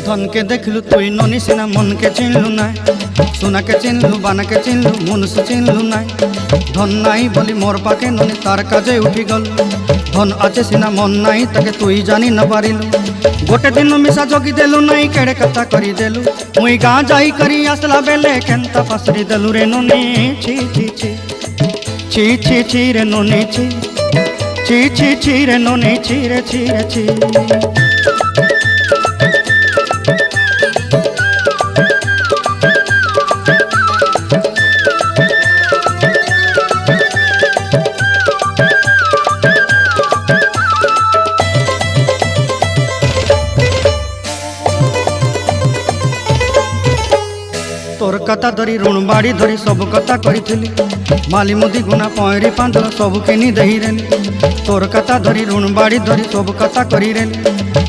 धन के देखलु तुई ननी सिना मन के चिन्हलु ना सोना के चिन्हलु बाना के चिन्हलु मनुष्य चिन्हलु ना धन नाई बोली मोर पाके ननी तार काजे उठी गल धन आचे सिना मन नाई ताके तुई जानी न पारिलु गोटे दिन मिसा जगी देलु नाई केड़े कथा करी देलु मुई गाँ जाई करी आसला बेले केंता पासरी देलु रे ननी छी छी छी छी छी छी रे ननी छी छी छी छी रे ननी छी रे छी रे छी। तोर कथा धरी ऋण बाड़ी धरी सब कथा करी माली मुदी गुना पहरी पांद सब किनी दही रेली तोर कथा धरी ऋण बाड़ी धरी सब कथा करी रेली।